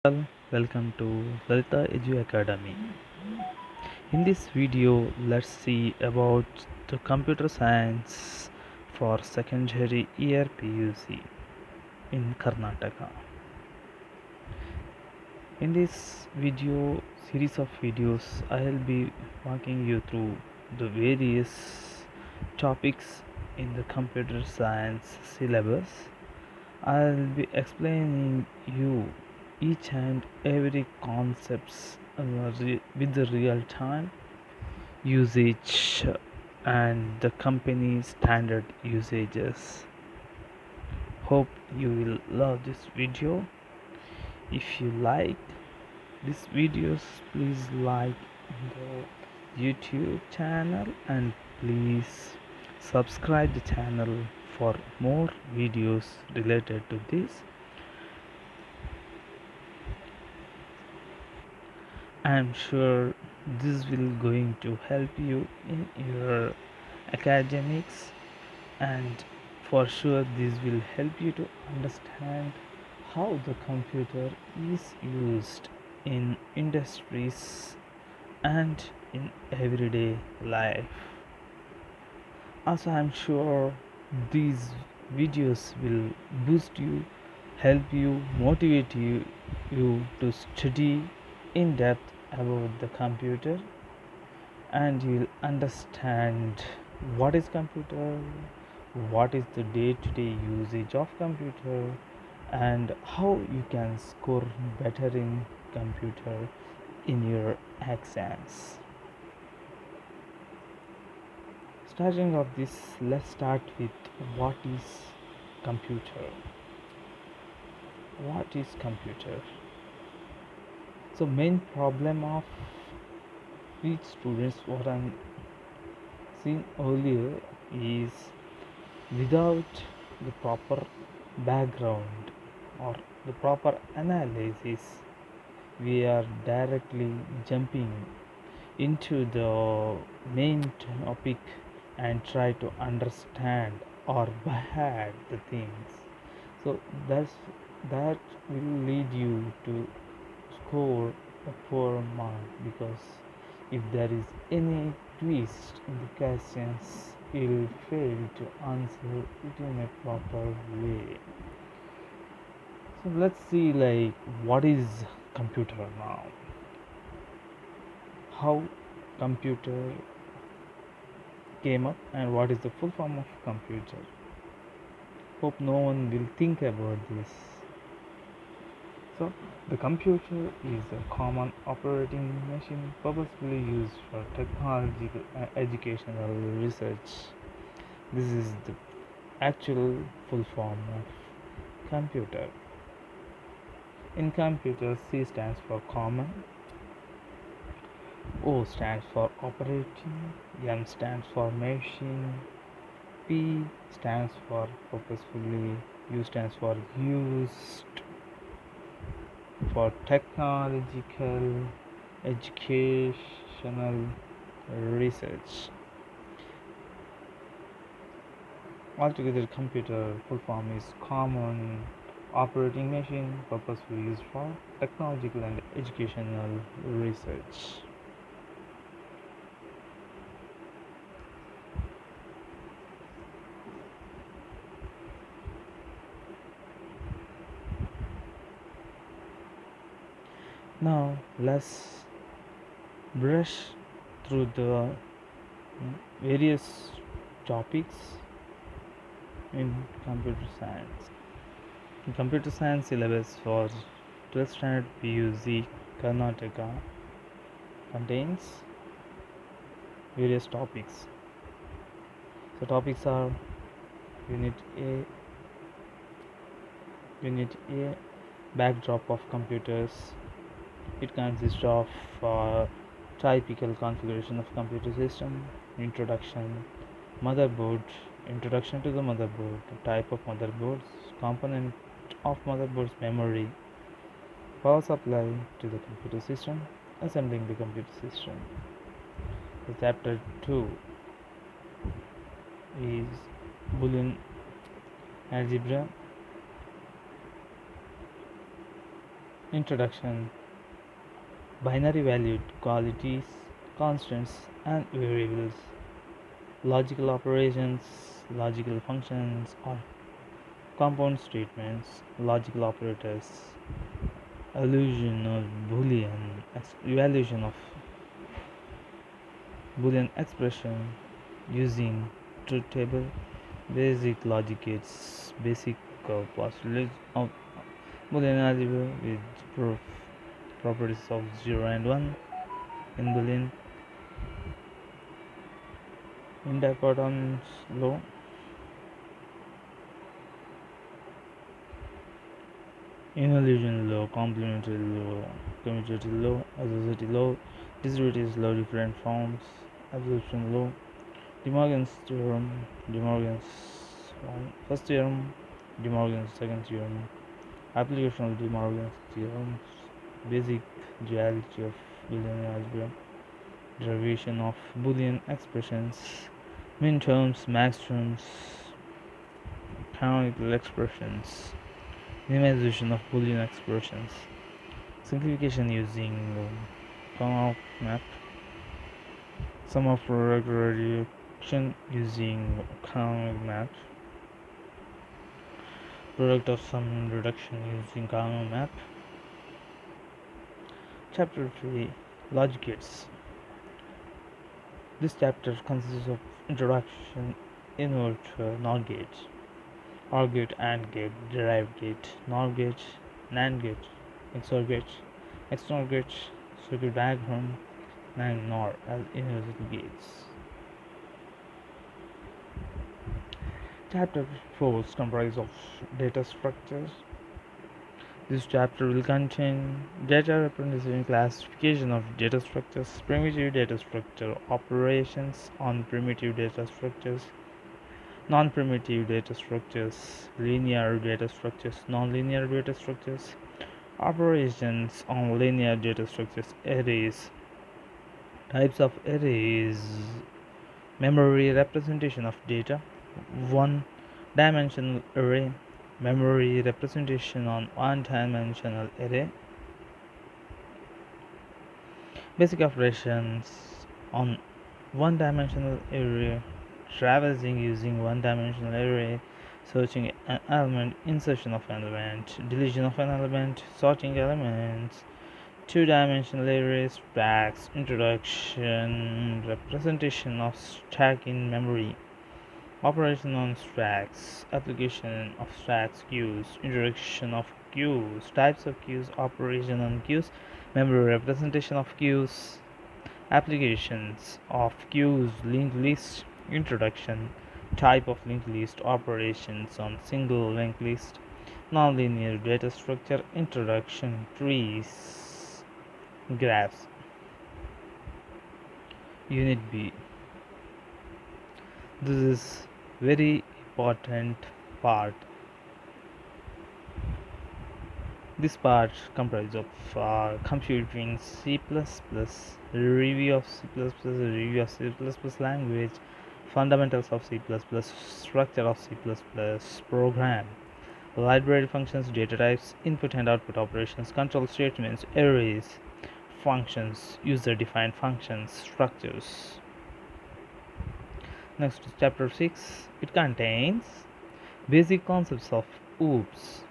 All, welcome to Lalita Edu Academy. In this video, let's see about the computer science for secondary year PUC in Karnataka. In this video series of videos, I'll be walking you through the various topics in the computer science syllabus. I'll be explaining you each and every concepts with the real time usage and the company standard usages. Hope you will love this video. If you like these videos, please like the YouTube channel and please subscribe the channel for more videos related to this. I'm sure this will going to help you in your academics, and for sure this will help you to understand how the computer is used in industries and in everyday life. Also, I'm sure these videos will boost you, help you, motivate you to study in depth about the computer, and you'll understand what is computer, what is the day-to-day usage of computer, and how you can score better in computer in your exams. Starting off this, let's start with what is computer. What is computer? So main problem of each students what I'm seen earlier is without the proper background or the proper analysis, we are directly jumping into the main topic and try to understand or bad the things. So that will lead you to score a poor mark, because if there is any twist in the questions, you'll fail to answer it in a proper way. So let's see what is computer now. How computer came up and what is the full form of computer. Hope no one will think about this. So, the computer is a common operating machine purposefully used for technological and educational research. This is the actual full form of computer. In computer, C stands for common, O stands for operating, M stands for machine, P stands for purposefully, U stands for used, for technological, educational research. Altogether, computer full form is common operating machine purposefully used for technological and educational research. Now let's brush through the various topics in computer science. The computer science syllabus for 12th standard PUC Karnataka contains various topics. So topics are Unit A, Unit A, backdrop of computers. It consists of typical configuration of computer system, introduction, motherboard, introduction to the motherboard, type of motherboards, component of motherboard's memory, power supply to the computer system, assembling the computer system. The chapter 2 is Boolean algebra, Introduction. Binary valued qualities, constants, and variables. Logical operations, logical functions, or compound statements, logical operators, illusion or evaluation of Boolean expression using truth table, basic logic gates, basic postulates of Boolean algebra with proof properties of 0 and 1 in Boolean, indictance law, inhalation law, complementary law, commutative law, associative law, distributive law, different forms, absorption law, De Morgan's theorem, De Morgan's first theorem, De Morgan's second theorem, application of De Morgan's theorems, basic geometry of Boolean algebra, derivation of Boolean expressions, min terms, max terms, canonical expressions, minimization of Boolean expressions, simplification using Karnaugh map, sum of product reduction using Karnaugh map, product of sum reduction using Karnaugh map. Chapter 3, Logic Gates. This chapter consists of introduction, inverter, NOR gate, OR gate, AND gate, derived gate, NOR gate, NAND gate, XOR gate, XNOR gate, circuit diagram, and NOR as invertible gates. Chapter 4 is comprised of data structures. This chapter will contain data representation, classification of data structures, primitive data structure, operations on primitive data structures, non-primitive data structures, linear data structures, non-linear data structures, operations on linear data structures, arrays, types of arrays, memory representation of data, one-dimensional array, memory representation on one-dimensional array, basic operations on one-dimensional array, traversing using one-dimensional array, searching an element, insertion of an element, deletion of an element, sorting elements, two-dimensional arrays, stacks, introduction, representation of stack in memory, operation on stacks, application of stacks, queues, introduction of queues, types of queues, operation on queues, memory representation of queues, applications of queues, linked list, introduction, type of linked list, operations on single linked list, nonlinear data structure, introduction, trees, graphs. Unit B. This is very important part. This part comprises of computing C++, review of C++, review of C++ language, fundamentals of C++, structure of C++, program, library functions, data types, input and output operations, control statements, arrays, functions, user-defined functions, structures. Next is chapter 6. It contains basic concepts of OOPS.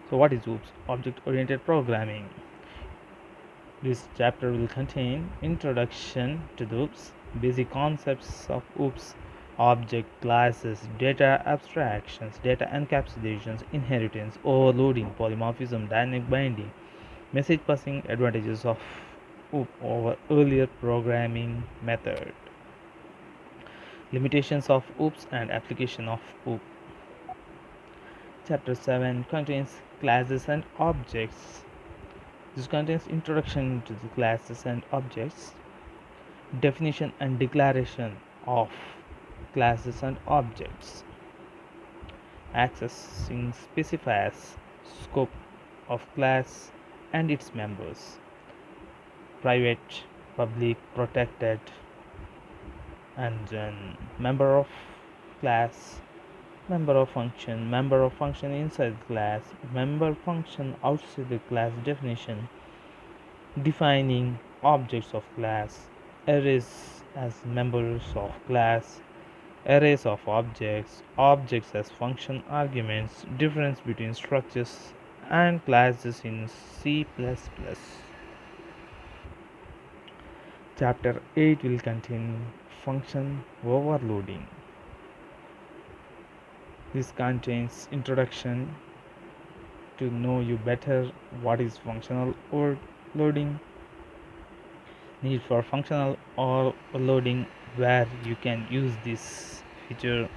So what is OOPS? Object-oriented programming. This chapter will contain introduction to the OOPS, basic concepts of OOPS, object classes, data abstractions, data encapsulations, inheritance, overloading, polymorphism, dynamic binding, message passing, advantages of OOP over earlier programming method, limitations of OOPS and application of OOP. Chapter 7 contains classes and objects. This contains introduction to the classes and objects, definition and declaration of classes and objects, accessing specifies scope of class and its members, private, public, protected, and then member of class, member of function inside the class, member function outside the class definition, defining objects of class, arrays as members of class, arrays of objects, objects as function arguments, difference between structures and classes in C++. Chapter 8 will contain function overloading. This contains introduction to know you better what is functional overloading, need for functional overloading, where you can use this feature,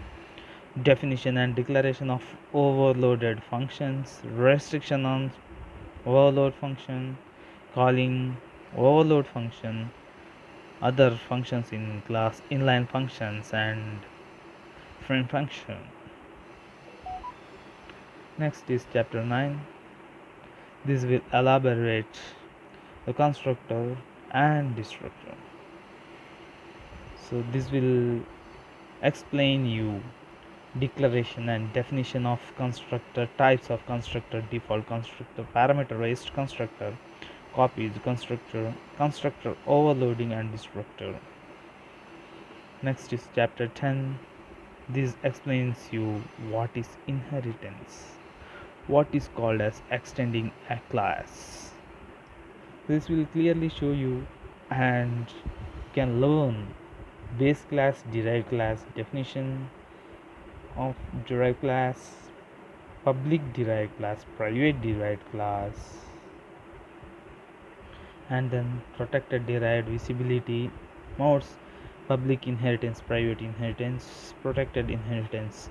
definition and declaration of overloaded functions, restriction on overload function, calling overload function, other functions in class, inline functions and friend function. Next is chapter 9. This will elaborate the constructor and destructor. So this will explain you declaration and definition of constructor, types of constructor, default constructor, parameterized constructor, copies constructor, constructor overloading and destructor. Next is chapter 10. This explains you what is inheritance, what is called as extending a class. This will clearly show you and can learn base class, derived class, definition of derived class, public derived class, private derived class, and then protected derived, visibility, modes, public inheritance, private inheritance, protected inheritance,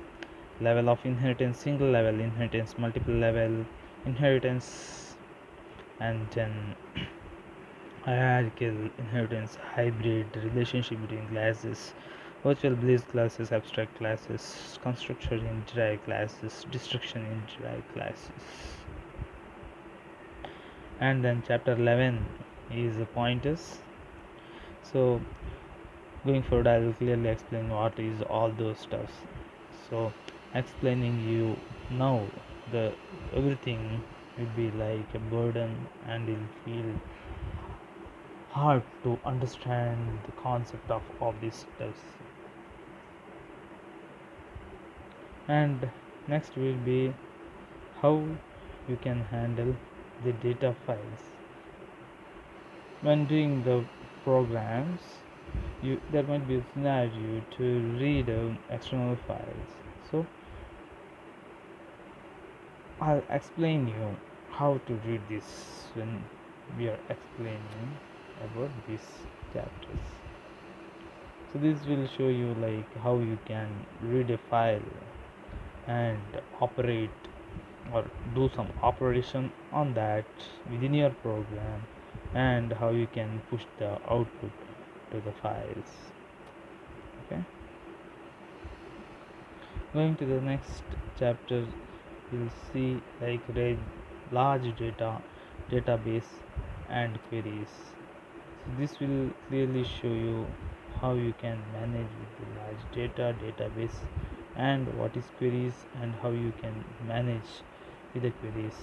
level of inheritance, single level inheritance, multiple level inheritance, and then hierarchical inheritance, hybrid relationship between classes, virtual base classes, abstract classes, construction in derived classes, destruction in derived classes. And then chapter 11 is the pointers. So going forward, I will clearly explain what is all those stuffs. So explaining you now the everything will be like a burden and you'll feel hard to understand the concept of all these stuffs. And next will be how you can handle the data files when doing the programs. There might be a scenario to read external files, so I'll explain you how to read this when we are explaining about these chapters. So this will show you like how you can read a file and operate or do some operation on that within your program, and how you can push the output to the files. Okay, going to the next chapter, you'll see like large database and queries. So this will clearly show you how you can manage with the large database and what is queries and how you can manage with the queries.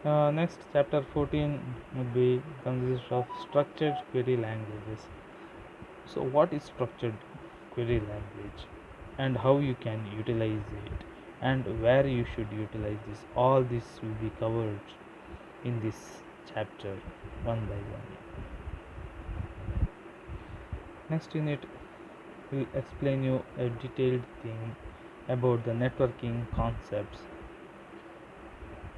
Next, chapter 14 would be consists of structured query languages. So what is structured query language and how you can utilize it and where you should utilize this? All this will be covered in this chapter one by one. Next unit will explain you a detailed thing about the networking concepts.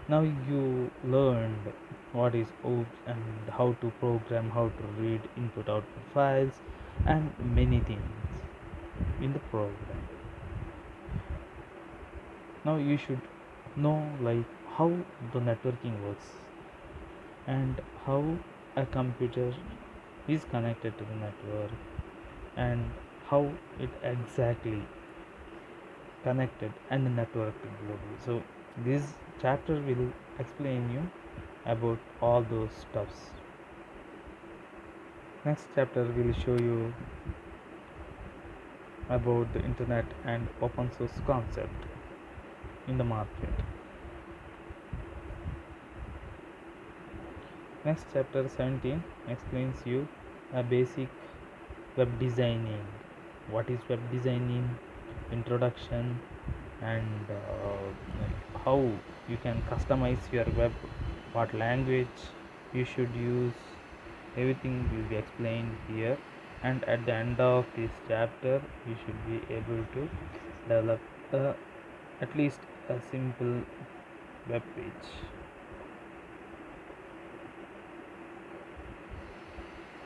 Now you learned what is OOPS and how to program, how to read input output files and many things in the program. Now you should know like how the networking works and how a computer is connected to the network and how it exactly connected and networked globally. So this chapter will explain you about all those stuffs. Next chapter will show you about the internet and open source concept in the market. Next, chapter 17 explains you a basic web designing. What is web designing? Introduction, and how you can customize your web, what language you should use. Everything will be explained here, and at the end of this chapter you should be able to develop at least a simple web page.